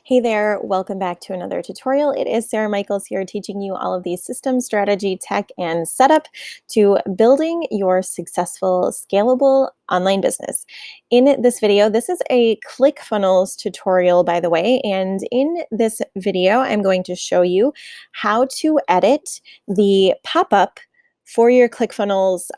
Hey there, welcome back to another tutorial. It is Sarah Michaels here teaching you all of these systems, strategy, tech, and setup to building your successful, scalable online business. In this video, this is a ClickFunnels tutorial, by the way, and in this video, I'm going to show you how to edit the pop-up for your ClickFunnels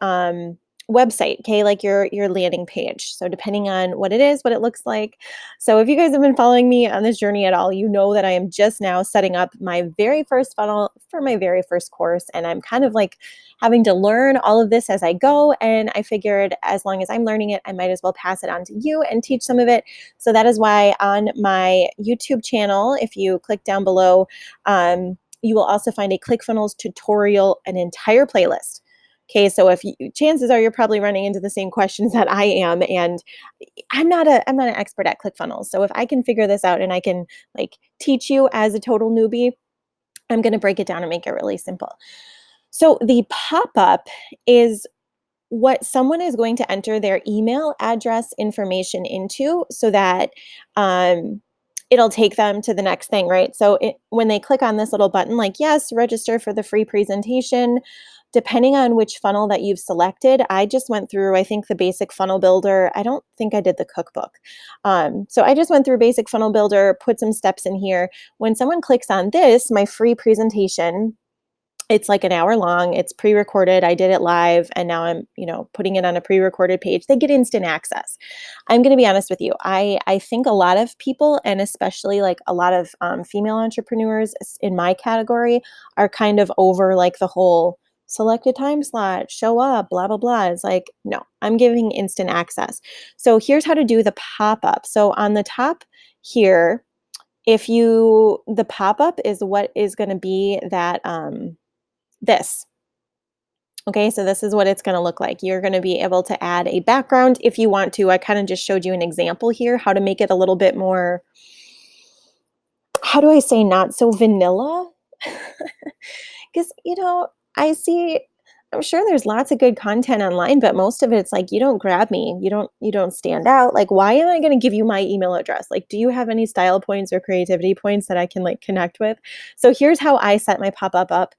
website, okay, like your landing page. So depending on what it is, what it looks like. So if you guys have been following me on this journey at all, you know that I am just now setting up my very first funnel for my very first course. And I'm kind of like having to learn all of this as I go. And I figured as long as I'm learning it, I might as well pass it on to you and teach some of it. So that is why on my YouTube channel, if you click down below, you will also find a ClickFunnels tutorial, an entire playlist. Okay, so if you, chances are you're probably running into the same questions that I am, and I'm not an expert at ClickFunnels. So if I can figure this out and I can like teach you as a total newbie, I'm going to break it down and make it really simple. So the pop-up is what someone is going to enter their email address information into so that it'll take them to the next thing, right? So when they click on this little button, like, yes, register for the free presentation, depending on which funnel that you've selected, I just went through, I think, the basic funnel builder. I don't think I did the cookbook. So I just went through basic funnel builder, put some steps in here. When someone clicks on this, my free presentation, it's like an hour long. It's pre-recorded. I did it live, and now I'm, putting it on a pre-recorded page. They get instant access. I'm going to be honest with you. I think a lot of people, and especially like a lot of female entrepreneurs in my category, are kind of over like the whole select a time slot, show up, blah, blah, blah. It's like, no, I'm giving instant access. So here's how to do the pop-up. So on the top here, the pop-up is what is going to be that, this. Okay, so this is what it's going to look like. You're going to be able to add a background if you want to. I kind of just showed you an example here, how to make it a little bit more, how do I say, not so vanilla? Because, I'm sure there's lots of good content online, but most of it's like, you don't grab me, you don't stand out. Like, why am I going to give you my email address? Like, do you have any style points or creativity points that I can like connect with? So here's how I set my pop-up up.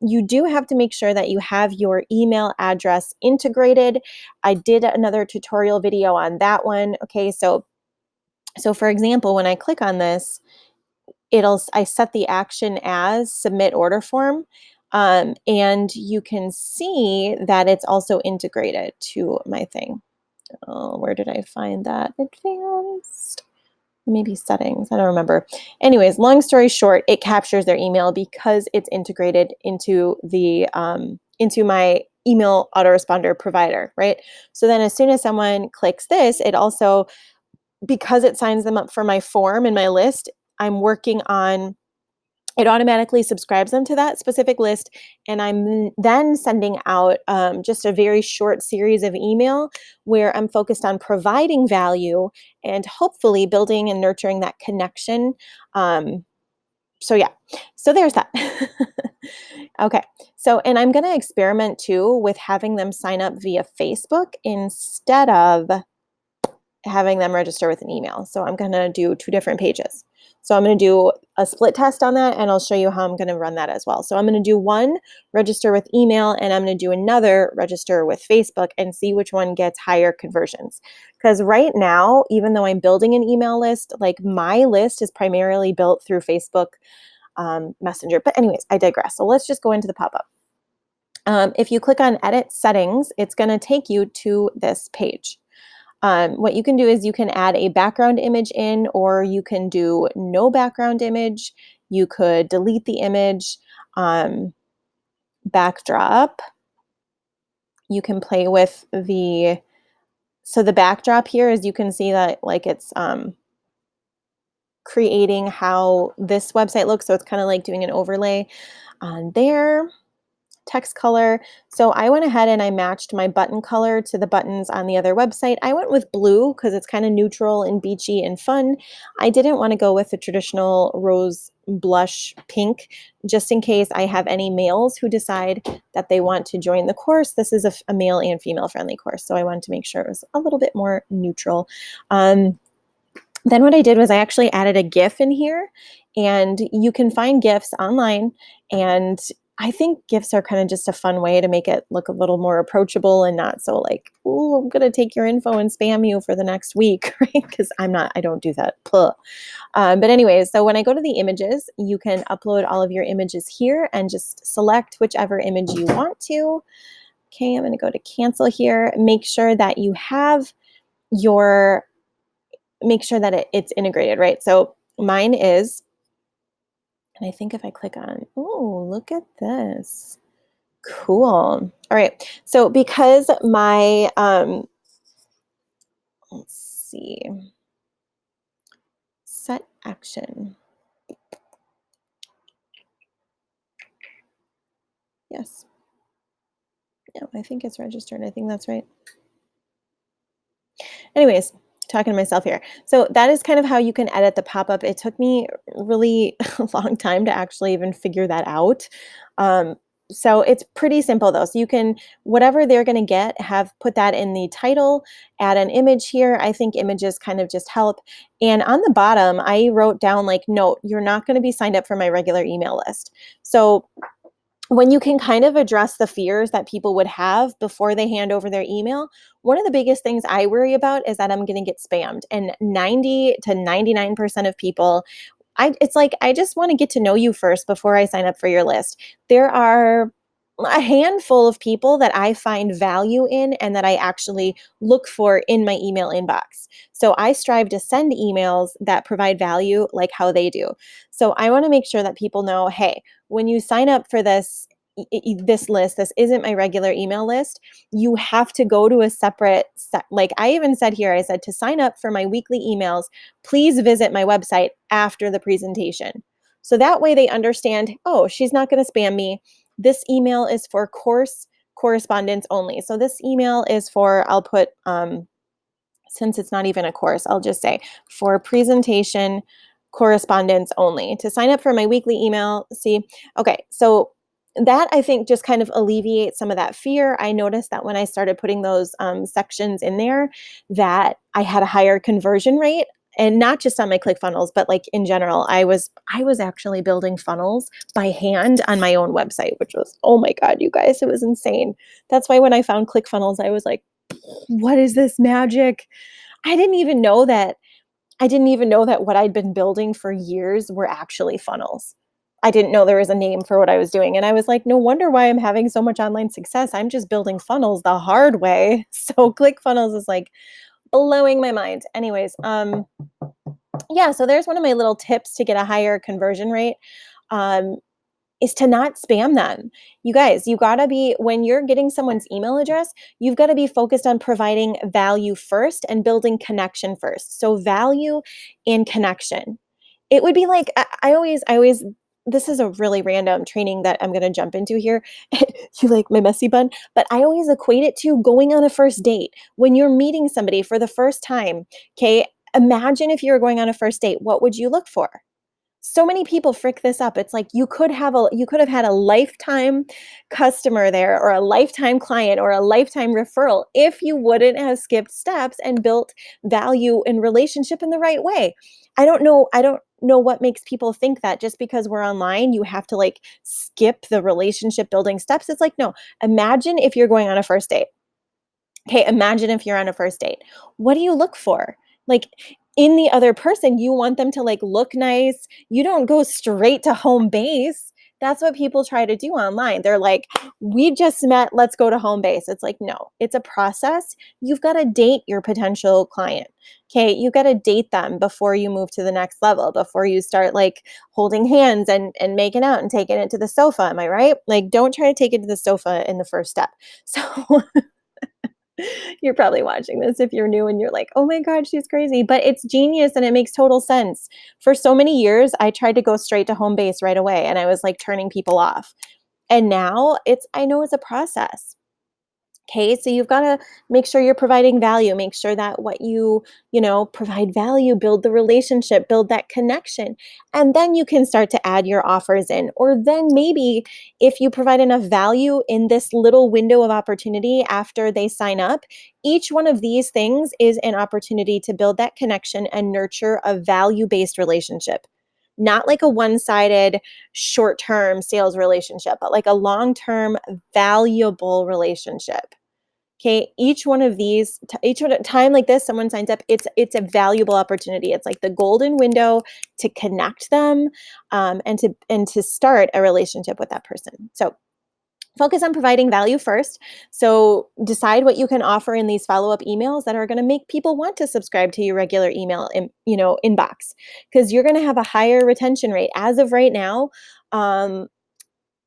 You do have to make sure that you have your email address integrated. I did another tutorial video on that one. Okay, so for example, when I click on this, I set the action as submit order form. And you can see that it's also integrated to my thing. Oh, where did I find that? Advanced, maybe settings, I don't remember. Anyways, long story short, it captures their email because it's integrated into into my email autoresponder provider, right? So then as soon as someone clicks this, it also, because it signs them up for my form and my list, I'm working on, it automatically subscribes them to that specific list, and I'm then sending out just a very short series of email where I'm focused on providing value and hopefully building and nurturing that connection. So yeah, so there's that. Okay, so, and I'm going to experiment too with having them sign up via Facebook instead of having them register with an email. So I'm going to do 2 different pages. So I'm going to do a split test on that, and I'll show you how I'm going to run that as well. So I'm going to do one register with email, and I'm going to do another register with Facebook and see which one gets higher conversions. Because right now, even though I'm building an email list, like my list is primarily built through Facebook Messenger. But anyways, I digress. So let's just go into the pop-up. If you click on edit settings, it's going to take you to this page. What you can do is you can add a background image in, or you can do no background image. You could delete the image, backdrop. You can play with so the backdrop here is, you can see that like it's creating how this website looks. So it's kind of like doing an overlay on there. Text color. So I went ahead and I matched my button color to the buttons on the other website. I went with blue because it's kind of neutral and beachy and fun. I didn't want to go with the traditional rose blush pink, just in case I have any males who decide that they want to join the course. This is a male and female friendly course, so I wanted to make sure it was a little bit more neutral. Then what I did was I actually added a GIF in here, and you can find GIFs online. And I think GIFs are kind of just a fun way to make it look a little more approachable and not so like, oh, I'm going to take your info and spam you for the next week, right? Because I don't do that. Puh. But anyways, so when I go to the images, you can upload all of your images here and just select whichever image you want to. Okay, I'm going to go to cancel here. Make sure that you have your make sure that it's integrated, right? So mine is, and I think if I click on, oh, look at this. Cool. All right. So because my, let's see, set action. Yes. Yeah, I think it's registered. I think that's right. Anyways, talking to myself here. So that is kind of how you can edit the pop-up. It took me really a long time to actually even figure that out. Um, so it's pretty simple though. So you can, whatever they're going to get, have put that in the title, add an image here. I think images kind of just help. And on the bottom, I wrote down like, note, you're not going to be signed up for my regular email list. So when you can kind of address the fears that people would have before they hand over their email, one of the biggest things I worry about is that I'm going to get spammed. And 90 to 99% of people, it's like, I just want to get to know you first before I sign up for your list. There are a handful of people that I find value in and that I actually look for in my email inbox. So I strive to send emails that provide value like how they do. So I want to make sure that people know, hey, when you sign up for this list, this isn't my regular email list. You have to go to a separate like I even said here, I said to sign up for my weekly emails, please visit my website after the presentation. So that way they understand, oh, she's not going to spam me. This email is for course correspondence only. So this email is for, I'll put, since it's not even a course, I'll just say for presentation correspondence only. To sign up for my weekly email, see, okay, so that I think just kind of alleviates some of that fear. I noticed that when I started putting those sections in there, that I had a higher conversion rate. And not just on my ClickFunnels, but like in general, I was actually building funnels by hand on my own website, which was, oh my God, you guys, it was insane. That's why when I found ClickFunnels, I was like, what is this magic? I didn't even know that what I'd been building for years were actually funnels. I didn't know there was a name for what I was doing. And I was like, no wonder why I'm having so much online success. I'm just building funnels the hard way. So ClickFunnels is like blowing my mind. Anyways, yeah, so there's one of my little tips to get a higher conversion rate. Is to not spam them. You guys, you gotta be, when you're getting someone's email address, you've gotta be focused on providing value first and building connection first. So value and connection. It would be like, I always, this is a really random training that I'm gonna jump into here. You like my messy bun? But I always equate it to going on a first date. When you're meeting somebody for the first time, okay, imagine if you were going on a first date, what would you look for? So many people frick this up. It's like you could have had a lifetime customer there or a lifetime client or a lifetime referral if you wouldn't have skipped steps and built value and relationship in the right way. I don't know what makes people think that just because we're online you have to like skip the relationship building steps. It's like, no. Imagine if you're going on a first date. Okay, imagine if you're on a first date. What do you look for? Like in the other person, you want them to like look nice. You don't go straight to home base. That's what people try to do online. They're like, we just met, let's go to home base. It's like, no, it's a process. You've got to date your potential client. Okay, you got to date them before you move to the next level, before you start like holding hands and making out and taking it to the sofa. Am I right? Like, don't try to take it to the sofa in the first step. So you're probably watching this if you're new and you're like, oh my God, she's crazy. But it's genius and it makes total sense. For so many years, I tried to go straight to home base right away and I was like turning people off. And now I know it's a process. Okay, so you've got to make sure you're providing value, make sure that what you provide value, build the relationship, build that connection. And then you can start to add your offers in. Or then maybe if you provide enough value in this little window of opportunity after they sign up, each one of these things is an opportunity to build that connection and nurture a value-based relationship. Not like a one-sided short-term sales relationship, but like a long-term valuable relationship. Okay, each one of these, each one at a time like this, someone signs up. It's a valuable opportunity. It's like the golden window to connect them, and to start a relationship with that person. So focus on providing value first. So decide what you can offer in these follow-up emails that are going to make people want to subscribe to your regular email inbox, because you're going to have a higher retention rate as of right now. Um,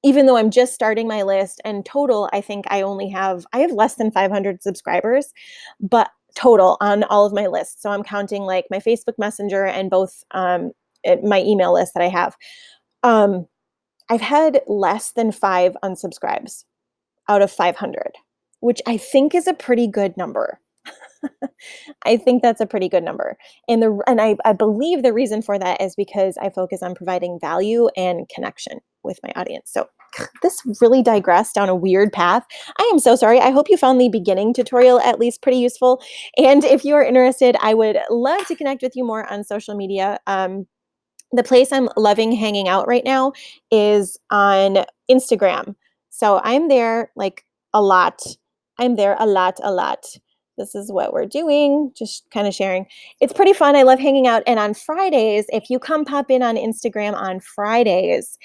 Even though I'm just starting my list, and total, I think I have less than 500 subscribers, but total on all of my lists. So I'm counting like my Facebook Messenger and both my email list that I have. Um, I've had less than 5 unsubscribes out of 500, which I think is a pretty good number. I think that's a pretty good number. And I believe the reason for that is because I focus on providing value and connection with my audience. So this really digressed down a weird path. I am so sorry. I hope you found the beginning tutorial at least pretty useful. And if you are interested, I would love to connect with you more on social media. The place I'm loving hanging out right now is on Instagram. So I'm there like a lot. I'm there a lot, a lot. This is what we're doing, just kind of sharing. It's pretty fun. I love hanging out. And on Fridays, if you come pop in on Instagram on Fridays,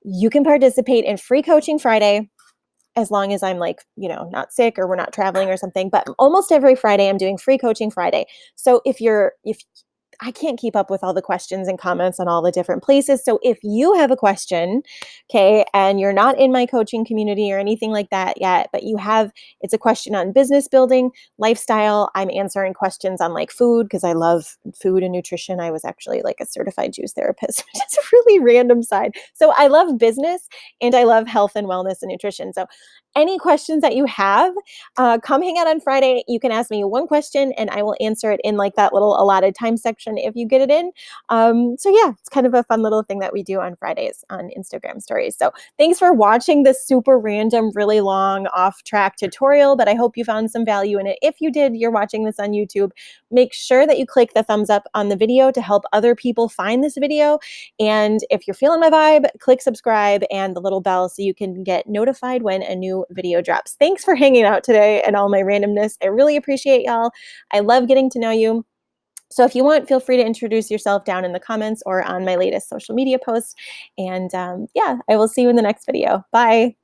you can participate in Free Coaching Friday, as long as I'm like, not sick or we're not traveling or something. But almost every Friday, I'm doing Free Coaching Friday. So if I can't keep up with all the questions and comments on all the different places. So if you have a question, okay, and you're not in my coaching community or anything like that yet, but it's a question on business building, lifestyle. I'm answering questions on like food, because I love food and nutrition. I was actually like a certified juice therapist, which is a really random side. So I love business and I love health and wellness and nutrition. So any questions that you have, come hang out on Friday. You can ask me one question and I will answer it in like that little allotted time section if you get it in. So yeah, it's kind of a fun little thing that we do on Fridays on Instagram stories. So thanks for watching this super random, really long off track tutorial, but I hope you found some value in it. If you did, you're watching this on YouTube, make sure that you click the thumbs up on the video to help other people find this video. And if you're feeling my vibe, click subscribe and the little bell so you can get notified when a new video drops. Thanks for hanging out today and all my randomness. I really appreciate y'all. I love getting to know you. So if you want, feel free to introduce yourself down in the comments or on my latest social media posts. And yeah, I will see you in the next video. Bye.